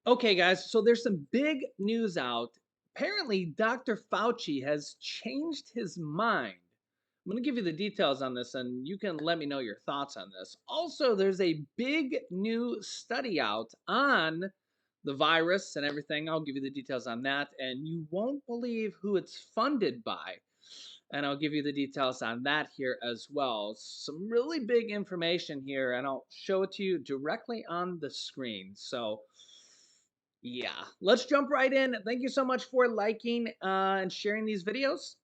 Okay, guys, so there's some big news out. Apparently, Dr. Fauci has changed his mind. I'm going to give you the details on this and you can let me know your thoughts on this. Also, there's a big new study out on the virus and everything. I'll give you the details on that, and you won't believe who it's funded by. And I'll give you the details on that here as well. Some really big information here, and I'll show it to you directly on the screen. So, yeah, let's jump right in. Thank you so much for liking and sharing these videos.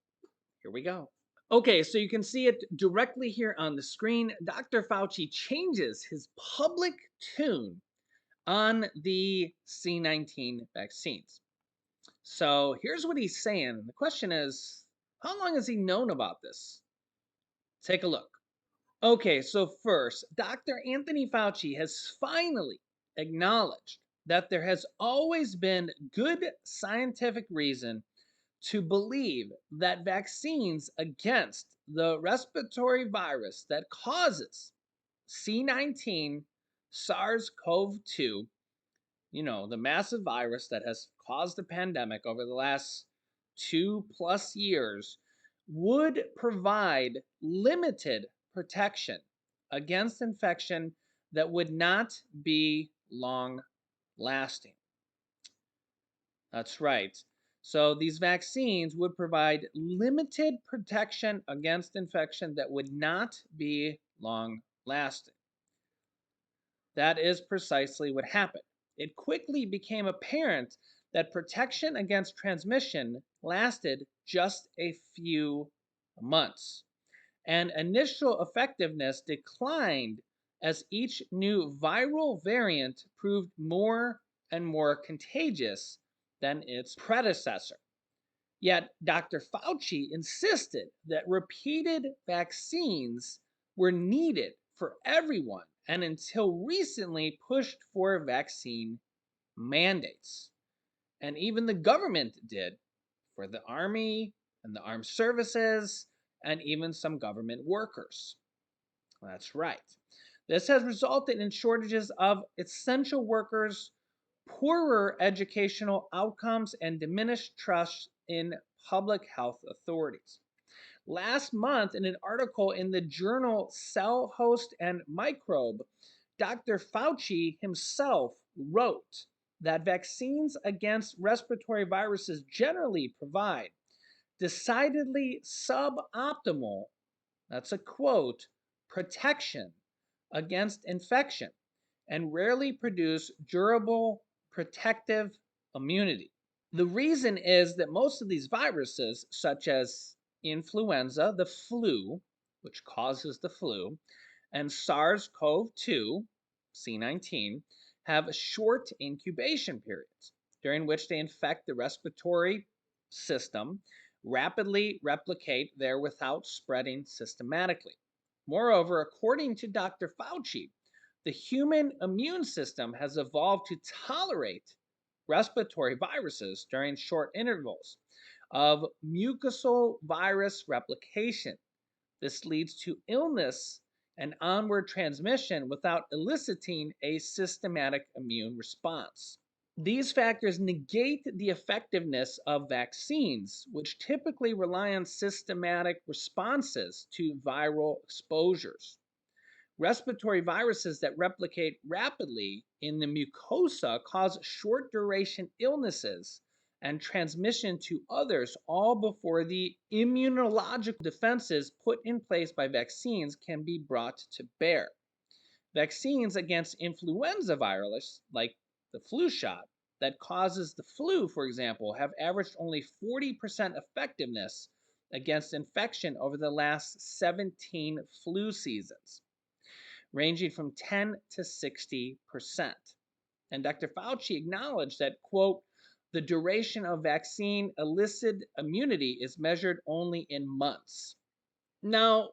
Here we go. Okay, so you can see it directly here on the screen. Dr. Fauci changes his public tune on the C19 vaccines. So here's what he's saying. The question is, how long has he known about this? Take a look. Okay, so first, Dr. Anthony Fauci has finally acknowledged that there has always been good scientific reason to believe that vaccines against the respiratory virus that causes C19 SARS CoV 2, the massive virus that has caused the pandemic over the last 2+ years, would provide limited protection against infection that would not be long lasting. That's right. So these vaccines would provide limited protection against infection that would not be long lasting. That is precisely what happened. It quickly became apparent that protection against transmission lasted just a few months, and initial effectiveness declined as each new viral variant proved more and more contagious than its predecessor. Yet Dr. Fauci insisted that repeated vaccines were needed for everyone and until recently pushed for vaccine mandates. And even the government did for the army and the armed services and even some government workers. That's right. This has resulted in shortages of essential workers, poorer educational outcomes, and diminished trust in public health authorities. Last month, in an article in the journal Cell Host and Microbe, Dr. Fauci himself wrote that vaccines against respiratory viruses generally provide decidedly suboptimal, that's a quote, protection against infection and rarely produce durable protective immunity. The reason is that most of these viruses, such as influenza, the flu, which causes the flu, and SARS CoV 2, C19, have short incubation periods during which they infect the respiratory system, rapidly replicate there without spreading systematically. Moreover, according to Dr. Fauci, the human immune system has evolved to tolerate respiratory viruses during short intervals of mucosal virus replication. This leads to illness and onward transmission without eliciting a systematic immune response. These factors negate the effectiveness of vaccines, which typically rely on systematic responses to viral exposures. Respiratory viruses that replicate rapidly in the mucosa cause short duration illnesses and transmission to others, all before the immunological defenses put in place by vaccines can be brought to bear. Vaccines against influenza virus, like the flu shot that causes the flu, for example, have averaged only 40% effectiveness against infection over the last 17 flu seasons, ranging from 10 to 60%. And Dr. Fauci acknowledged that, quote, the duration of vaccine elicited immunity is measured only in months. Now,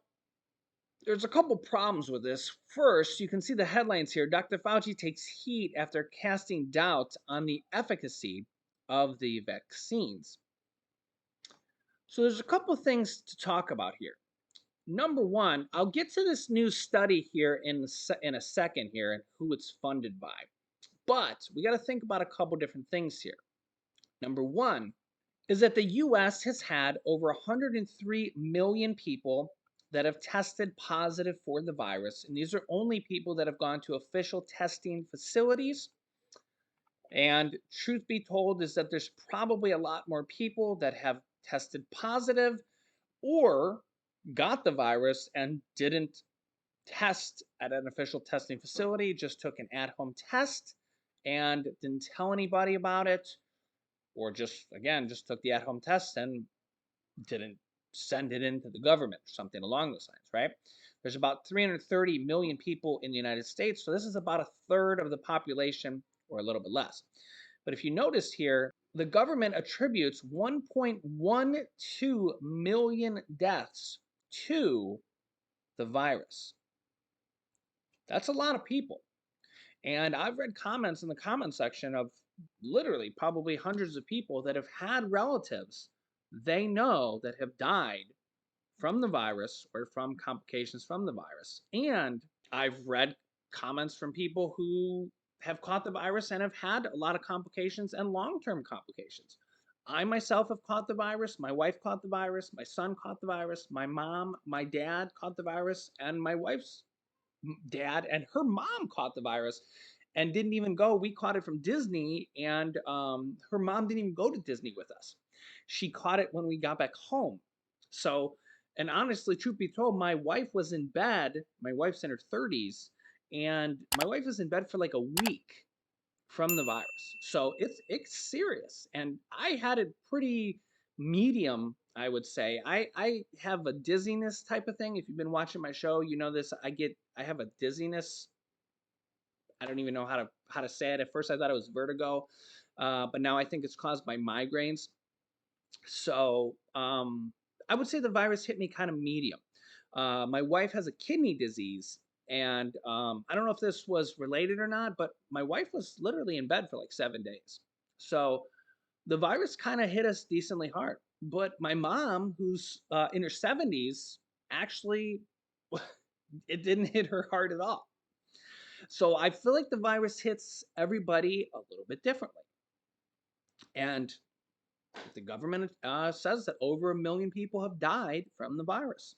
there's a couple problems with this. First, you can see the headlines here. Dr. Fauci takes heat after casting doubt on the efficacy of the vaccines. So there's a couple things to talk about here. Number one, I'll get to this new study here in a second here and who it's funded by. But we got to think about a couple different things here. Number one is that the US has had over 103 million people that have tested positive for the virus. And these are only people that have gone to official testing facilities. And truth be told, is that there's probably a lot more people that have tested positive or got the virus and didn't test at an official testing facility, just took an at home test and didn't tell anybody about it, or just, again, just took the at home test and didn't send it into the government or something along those lines, right? There's about 330 million people in the United States, so this is about a third of the population or a little bit less. But if you notice here, the government attributes 1.12 million deaths to the virus. That's a lot of people. And I've read comments in the comment section of literally probably hundreds of people that have had relatives they know that have died from the virus or from complications from the virus. And I've read comments from people who have caught the virus and have had a lot of complications and long-term complications. I myself have caught the virus. My wife caught the virus. My son caught the virus. My mom, my dad caught the virus, and my wife's dad and her mom caught the virus and didn't even go. We caught it from Disney, and her mom didn't even go to Disney with us. She caught it when we got back home. So, and honestly, truth be told, my wife was in bed. My wife's in her 30s, and my wife was in bed for like a week from the virus. So it's serious, and I had it pretty medium, I would say. I have a dizziness type of thing. If you've been watching my show, you know this. I have a dizziness. I don't even know how to say it. At first, I thought it was vertigo, but now I think it's caused by migraines. So I would say the virus hit me kind of medium. My wife has a kidney disease, and I don't know if this was related or not, but my wife was literally in bed for like 7 days. So the virus kind of hit us decently hard. But my mom, who's in her 70s, actually, it didn't hit her hard at all. So I feel like the virus hits everybody a little bit differently. And the government says that over 1 million people have died from the virus.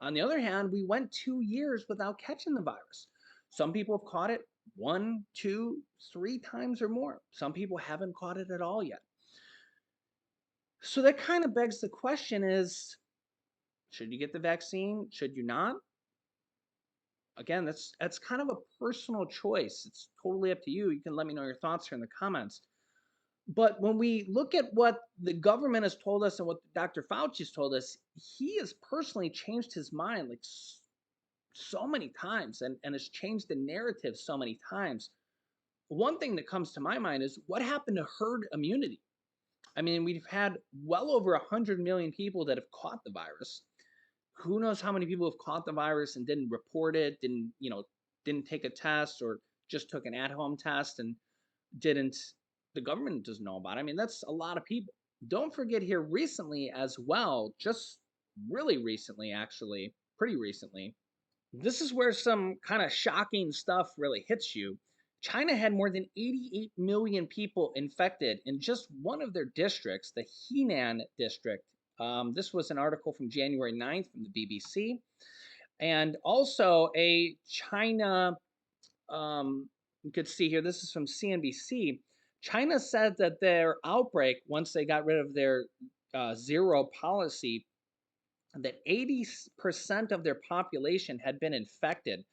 On the other hand, we went 2 years without catching the virus. Some people have caught it 1, 2, 3 times or more. Some people haven't caught it at all yet. So that kind of begs the question is, should you get the vaccine? Should you not? Again, that's kind of a personal choice. It's totally up to you. You can let me know your thoughts here in the comments. But when we look at what the government has told us and what Dr. Fauci has told us, he has personally changed his mind like so many times and has changed the narrative so many times. One thing that comes to my mind is what happened to herd immunity? I mean, we've had well over 100 million people that have caught the virus. Who knows how many people have caught the virus and didn't report it, didn't take a test or just took an at-home test and didn't the government doesn't know about it. I mean, that's a lot of people. Don't forget here recently as well, just really recently, actually, pretty recently. This is where some kind of shocking stuff really hits you. China had more than 88 million people infected in just one of their districts, the Henan district. This was an article from January 9th from the BBC. And also a China, you could see here, this is from CNBC. China said that their outbreak, once they got rid of their zero policy, that 80% of their population had been infected.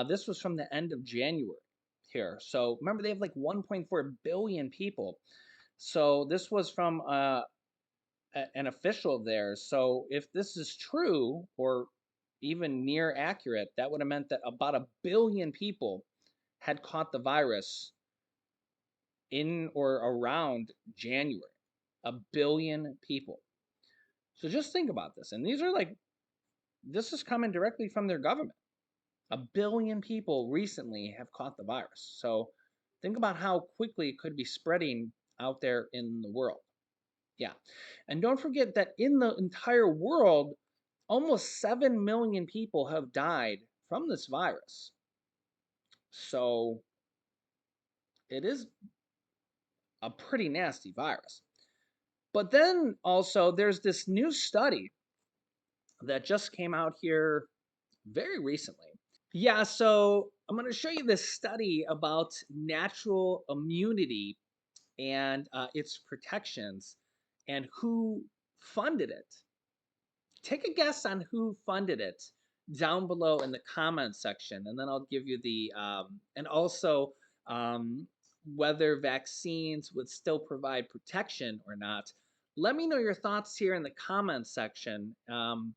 This was from the end of January here. So remember, they have like 1.4 billion people. So this was from an official of theirs. So if this is true or even near accurate, that would have meant that about 1 billion people had caught the virus in or around January. 1 billion people. So just think about this. And these are like, this is coming directly from their government. 1 billion people recently have caught the virus. So think about how quickly it could be spreading out there in the world. Yeah. And don't forget that in the entire world, almost 7 million people have died from this virus. So it is a pretty nasty virus. But then also, there's this new study that just came out here very recently. Yeah, so I'm going to show you this study about natural immunity and its protections and who funded it. Take a guess on who funded it down below in the comments section, and then I'll give you the and also um, whether vaccines would still provide protection or not. Let me know your thoughts here in the comments section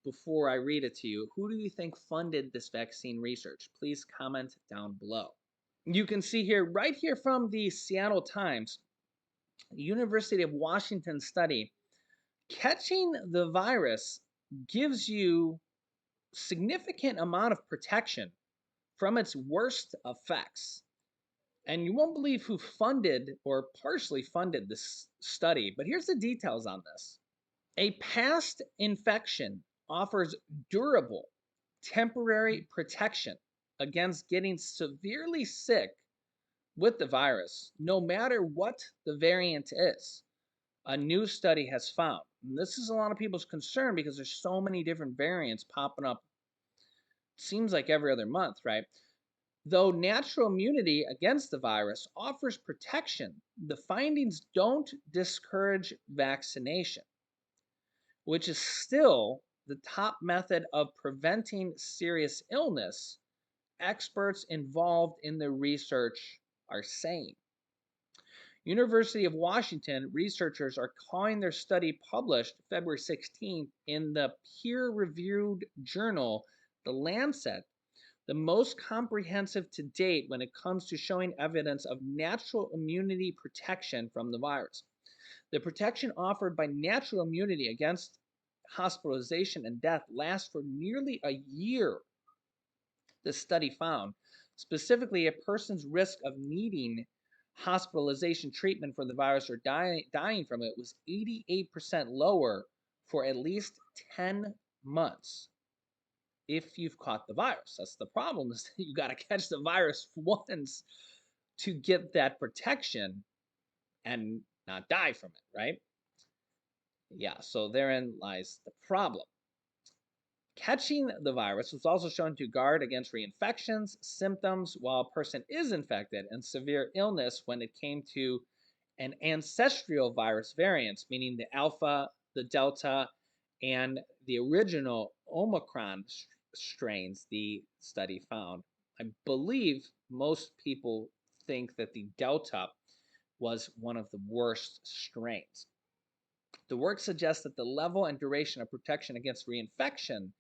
before I read it to you. Who do you think funded this vaccine research? Please comment down below. You can see here, right here from the Seattle Times, University of Washington study, catching the virus gives you significant amount of protection from its worst effects. And you won't believe who funded or partially funded this study, but here's the details on this. A past infection offers durable, temporary protection against getting severely sick with the virus, no matter what the variant is. A new study has found. And this is a lot of people's concern because there's so many different variants popping up. Seems like every other month, right? Though natural immunity against the virus offers protection, the findings don't discourage vaccination, which is still the top method of preventing serious illness, experts involved in the research are saying. University of Washington researchers are calling their study, published February 16th in the peer-reviewed journal The Lancet, the most comprehensive to date when it comes to showing evidence of natural immunity protection from the virus. The protection offered by natural immunity against hospitalization and death lasts for nearly a year, the study found. Specifically, a person's risk of needing hospitalization treatment for the virus or dying from it was 88% lower for at least 10 months if you've caught the virus. That's the problem, is that you got to catch the virus once to get that protection and not die from it, right? Yeah, so therein lies the problem. Catching the virus was also shown to guard against reinfections, symptoms while a person is infected, and severe illness when it came to an ancestral virus variants, meaning the Alpha, the Delta, and the original Omicron strains the study found. I believe most people think that the Delta was one of the worst strains. The work suggests that the level and duration of protection against reinfection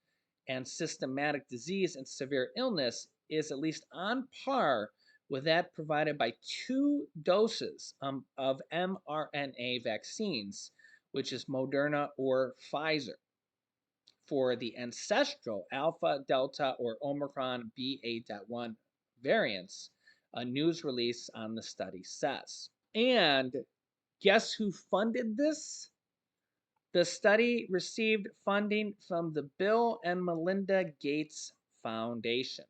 and systematic disease and severe illness is at least on par with that provided by 2 doses of mRNA vaccines, which is Moderna or Pfizer, for the ancestral Alpha, Delta, or Omicron BA.1 variants, a news release on the study says. And guess who funded this? The study received funding from the Bill and Melinda Gates Foundation.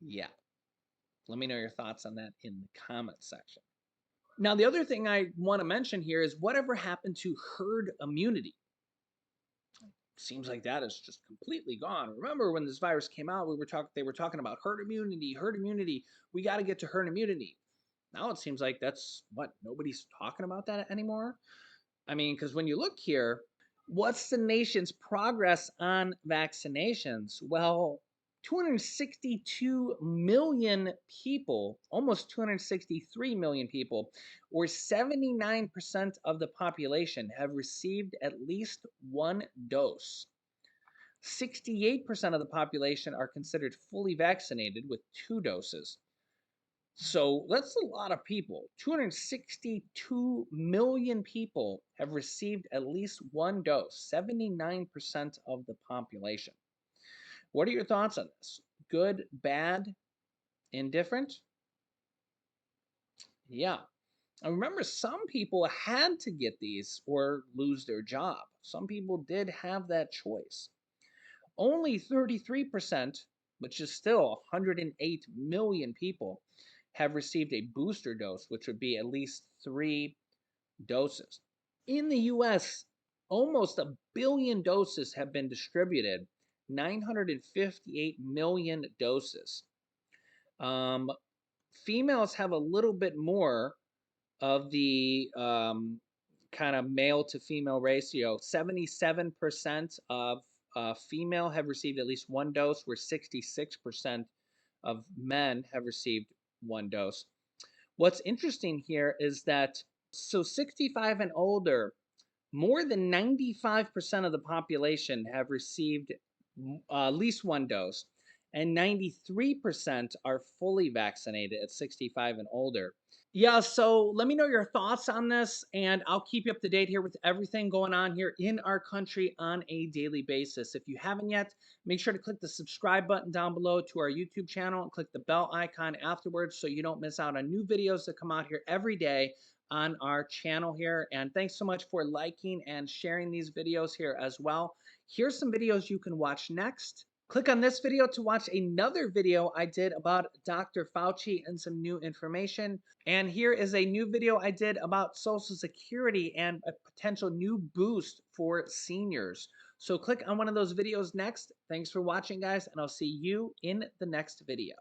Yeah. Let me know your thoughts on that in the comments section. Now, the other thing I want to mention here is whatever happened to herd immunity? Seems like that is just completely gone. Remember when this virus came out, they were talking about herd immunity, herd immunity. We got to get to herd immunity. Now it seems like that's what, nobody's talking about that anymore. I mean, because when you look here, what's the nation's progress on vaccinations? Well, 262 million people, almost 263 million people, or 79% of the population have received at least one dose. 68% of the population are considered fully vaccinated with 2 doses. So that's a lot of people. 262 million people have received at least one dose, 79% of the population. What are your thoughts on this? Good, bad, indifferent? Yeah. And remember, some people had to get these or lose their job. Some people did have that choice. Only 33%, which is still 108 million people, have received a booster dose, which would be at least 3 doses. In the US, almost a billion doses have been distributed, 958 million doses. Um, Females have a little bit more of the kind of male to female ratio. 77% of female have received at least 1 dose, where 66% of men have received 1 dose. What's interesting here is that 65 and older, more than 95% of the population have received at least 1 dose, and 93% are fully vaccinated at 65 and older. Yeah, so let me know your thoughts on this, and I'll keep you up to date here with everything going on here in our country on a daily basis. If you haven't yet, make sure to click the subscribe button down below to our YouTube channel and click the bell icon afterwards so you don't miss out on new videos that come out here every day on our channel here. And thanks so much for liking and sharing these videos here as well. Here's some videos you can watch next. Click on this video to watch another video I did about Dr. Fauci and some new information. And here is a new video I did about Social Security and a potential new boost for seniors. So click on one of those videos next. Thanks for watching, guys, and I'll see you in the next video.